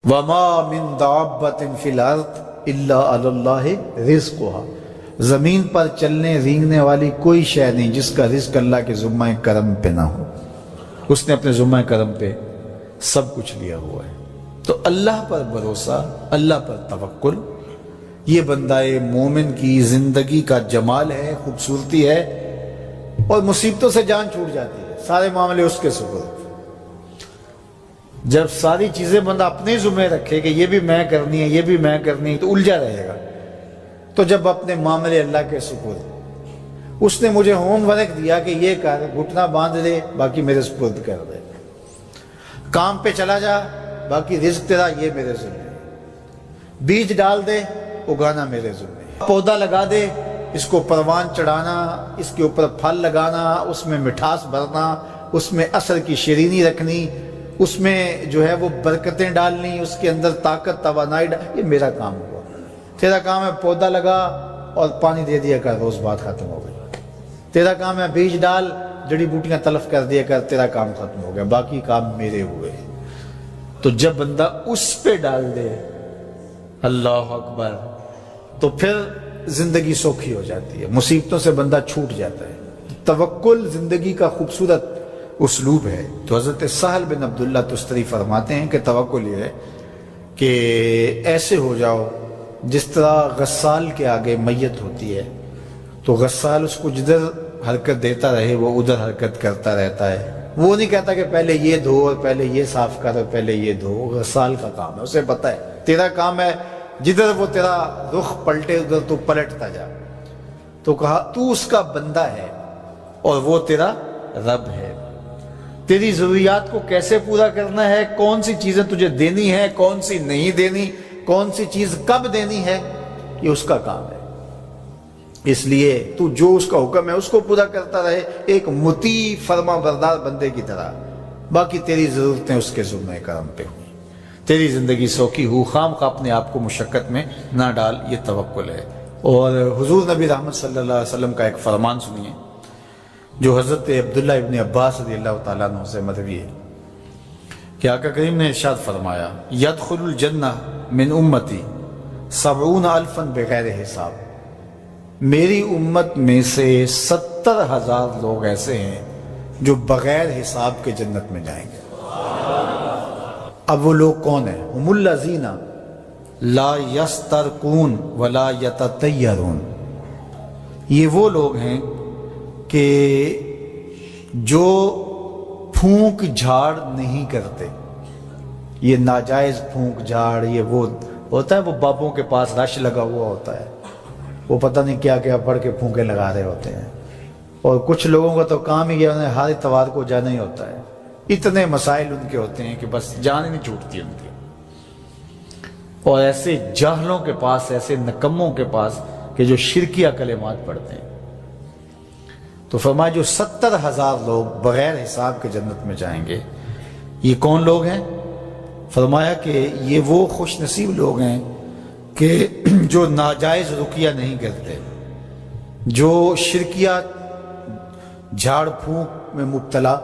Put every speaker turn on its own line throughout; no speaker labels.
وما من دابۃ فی الارض الا علی اللہ رزقها، زمین پر چلنے رینگنے والی کوئی شے نہیں جس کا رزق اللہ کے ذمہ کرم پہ نہ ہو، اس نے اپنے ذمہ کرم پہ سب کچھ لیا ہوا ہے۔ تو اللہ پر بھروسہ، اللہ پر توکل، یہ بندہ مومن کی زندگی کا جمال ہے، خوبصورتی ہے، اور مصیبتوں سے جان چھوٹ جاتی ہے، سارے معاملے اس کے سپرد۔ جب ساری چیزیں بندہ اپنے ذمہ رکھے کہ یہ بھی میں کرنی ہے، یہ بھی میں کرنی ہے، تو الجھا رہے گا۔ تو جب اپنے معاملے اللہ کے سپرد، اس نے مجھے ہوم ورک دیا کہ یہ کر، گھٹنا باندھ دے، باقی میرے سپرد کر دے، کام پہ چلا جا، باقی رزق تیرا، یہ میرے ذمہ، بیج ڈال دے، اگانا میرے ذمہ، پودا لگا دے، اس کو پروان چڑھانا، اس کے اوپر پھل لگانا، اس میں مٹھاس بھرنا، اس میں عسل کی شیرینی رکھنی، اس میں جو ہے وہ برکتیں ڈالنی، اس کے اندر طاقت توانائی یہ میرا کام ہوا۔ تیرا کام ہے پودا لگا اور پانی دے دیا کر، روز بات ختم ہو گئی۔ تیرا کام ہے بیج ڈال، جڑی بوٹیاں تلف کر دیا کر، تیرا کام ختم ہو گیا، باقی کام میرے ہوئے۔ تو جب بندہ اس پہ ڈال دے، اللہ اکبر، تو پھر زندگی سوکھی ہو جاتی ہے، مصیبتوں سے بندہ چھوٹ جاتا ہے۔ توکل زندگی کا خوبصورت اسلوب ہے۔ تو حضرت سہل بن عبداللہ تستری فرماتے ہیں کہ توکل یہ ہے کہ ایسے ہو جاؤ جس طرح غسال کے آگے میت ہوتی ہے تو غسال اس کو جدھر حرکت دیتا رہے وہ ادھر حرکت کرتا رہتا ہے، وہ نہیں کہتا کہ پہلے یہ دھو اور پہلے یہ صاف کر اور پہلے یہ دھو۔ غسال کا کام ہے، اسے پتہ ہے تیرا کام ہے جدھر وہ تیرا رخ پلٹے ادھر تو پلٹتا جا۔ تو کہا تو اس کا بندہ ہے اور وہ تیرا رب ہے، تیری ضروریات کو کیسے پورا کرنا ہے، کون سی چیزیں تجھے دینی ہے، کون سی نہیں دینی، کون سی چیز کب دینی ہے، یہ اس کا کام ہے۔ اس لیے تو جو اس کا حکم ہے اس کو پورا کرتا رہے، ایک مطیع فرما بردار بندے کی طرح، باقی تیری ضرورتیں اس کے ذمہ کرم پہ ہوئی، تیری زندگی سوکھی ہو، خام خواہ اپنے آپ کو مشقت میں نہ ڈال، یہ توکل ہے۔ اور حضور نبی رحمت صلی اللہ علیہ وسلم کا ایک فرمان سنیے جو حضرت عبداللہ ابن عباس رضی اللہ تعالیٰ عنہ سے مروی ہے کہ آقا کریم نے ارشاد فرمایا، یدخل الجنہ من امتی 70,000 بغیر حساب، میری امت میں سے 70,000 لوگ ایسے ہیں جو بغیر حساب کے جنت میں جائیں گے۔ اب وہ لوگ کون ہیں؟ هم الذین لا یسترقون ولا یتطیرون، یہ وہ لوگ ہیں کہ جو پھونک جھاڑ نہیں کرتے۔ یہ ناجائز پھونک جھاڑ، یہ وہ ہوتا ہے، وہ بابوں کے پاس رش لگا ہوا ہوتا ہے، وہ پتہ نہیں کیا کیا پڑھ کے پھونکے لگا رہے ہوتے ہیں، اور کچھ لوگوں کا تو کام ہی انہیں ہر اتوار کو جانا ہی ہوتا ہے، اتنے مسائل ان کے ہوتے ہیں کہ بس جان ہی نہیں چھوٹتی ان کی۔ اور ایسے جاہلوں کے پاس، ایسے نکموں کے پاس کہ جو شرکیہ کلمات پڑھتے ہیں۔ تو فرمایا جو 70,000 لوگ بغیر حساب کے جنت میں جائیں گے، یہ کون لوگ ہیں؟ فرمایا کہ یہ وہ خوش نصیب لوگ ہیں کہ جو ناجائز رقیہ نہیں کرتے، جو شرکیہ جھاڑ پھونک میں مبتلا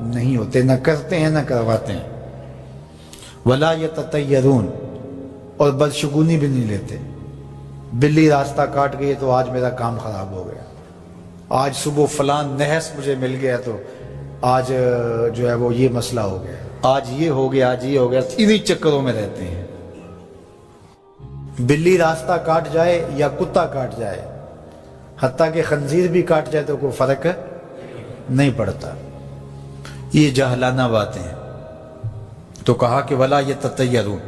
نہیں ہوتے، نہ کرتے ہیں نہ کرواتے ہیں، ولا یتطیرون، اور بدشگونی بھی نہیں لیتے۔ بلی راستہ کاٹ گئی تو آج میرا کام خراب ہو گیا، آج صبح فلان نحس مجھے مل گیا تو آج جو ہے وہ یہ مسئلہ ہو گیا، آج یہ ہو گیا، آج یہ ہو گیا، انہی چکروں میں رہتے ہیں۔ بلی راستہ کاٹ جائے یا کتا کاٹ جائے، حتیٰ کہ خنزیر بھی کاٹ جائے تو کوئی فرق نہیں پڑتا، یہ جاہلانہ باتیں ہیں۔ تو کہا کہ ولا یتطیرون،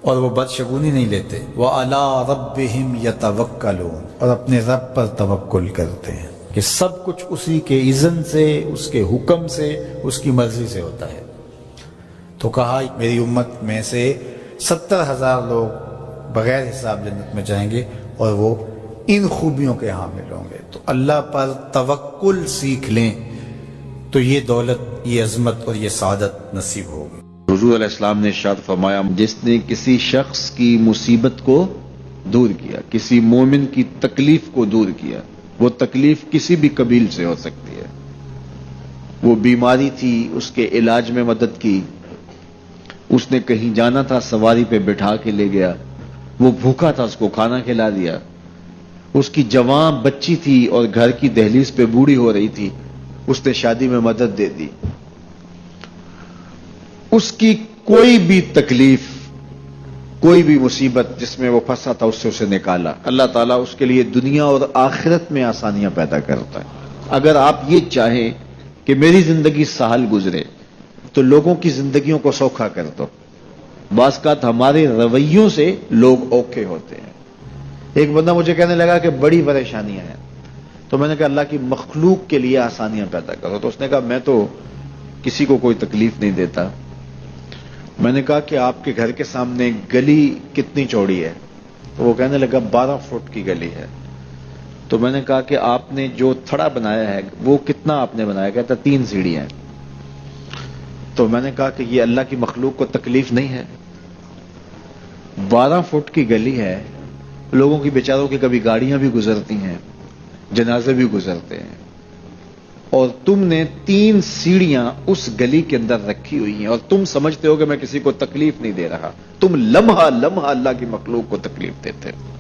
اور وہ بدشگونی نہیں لیتے، وَعَلَىٰ رَبِّهِمْ يَتَوَكَّلُونَ، اور اپنے رب پر توکل کرتے ہیں کہ سب کچھ اسی کے اذن سے، اس کے حکم سے، اس کی مرضی سے ہوتا ہے۔ تو کہا میری امت میں سے 70,000 لوگ بغیر حساب جنت میں جائیں گے اور وہ ان خوبیوں کے حامل ہوں گے۔ تو اللہ پر توکل سیکھ لیں تو یہ دولت، یہ عظمت اور یہ سعادت نصیب ہوگی۔
حضور علیہ السلام نے ارشاد فرمایا، جس نے کسی شخص کی مصیبت کو دور کیا، کسی مومن کی تکلیف کو دور کیا، وہ تکلیف کسی بھی قبیل سے ہو سکتی ہے، وہ بیماری تھی، اس کے علاج میں مدد کی، اس نے کہیں جانا تھا، سواری پہ بٹھا کے لے گیا، وہ بھوکا تھا، اس کو کھانا کھلا دیا۔ اس کی جوان بچی تھی اور گھر کی دہلیز پہ بوڑھی ہو رہی تھی، اس نے شادی میں مدد دے دی۔ اس کی کوئی بھی تکلیف، کوئی بھی مصیبت جس میں وہ پھنسا تھا، اس سے اسے نکالا۔ اللہ تعالیٰ اس کے لیے دنیا اور آخرت میں آسانیاں پیدا کرتا ہے۔ اگر آپ یہ چاہیں کہ میری زندگی سہل گزرے تو لوگوں کی زندگیوں کو سوکھا کر دو۔ بعض اوقات ہمارے رویوں سے لوگ اوکھے ہوتے ہیں۔ ایک بندہ مجھے کہنے لگا کہ بڑی پریشانیاں ہیں، تو میں نے کہا اللہ کی مخلوق کے لیے آسانیاں پیدا کرو۔ تو اس نے کہا میں تو کسی کو کوئی تکلیف نہیں دیتا۔ میں نے کہا کہ آپ کے گھر کے سامنے گلی کتنی چوڑی ہے؟ تو وہ کہنے لگا 12 فٹ کی گلی ہے۔ تو میں نے کہا کہ آپ نے جو تھڑا بنایا ہے وہ کتنا آپ نے بنایا؟ کہتا 3 سیڑھیاں ہیں۔ تو میں نے کہا کہ یہ اللہ کی مخلوق کو تکلیف نہیں ہے؟ 12 فٹ کی گلی ہے، لوگوں کی بیچاروں کی کبھی گاڑیاں بھی گزرتی ہیں، جنازے بھی گزرتے ہیں، اور تم نے 3 سیڑھیاں اس گلی کے اندر رکھی ہوئی ہیں اور تم سمجھتے ہو کہ میں کسی کو تکلیف نہیں دے رہا، تم لمحہ لمحہ اللہ کی مخلوق کو تکلیف دیتے ہو۔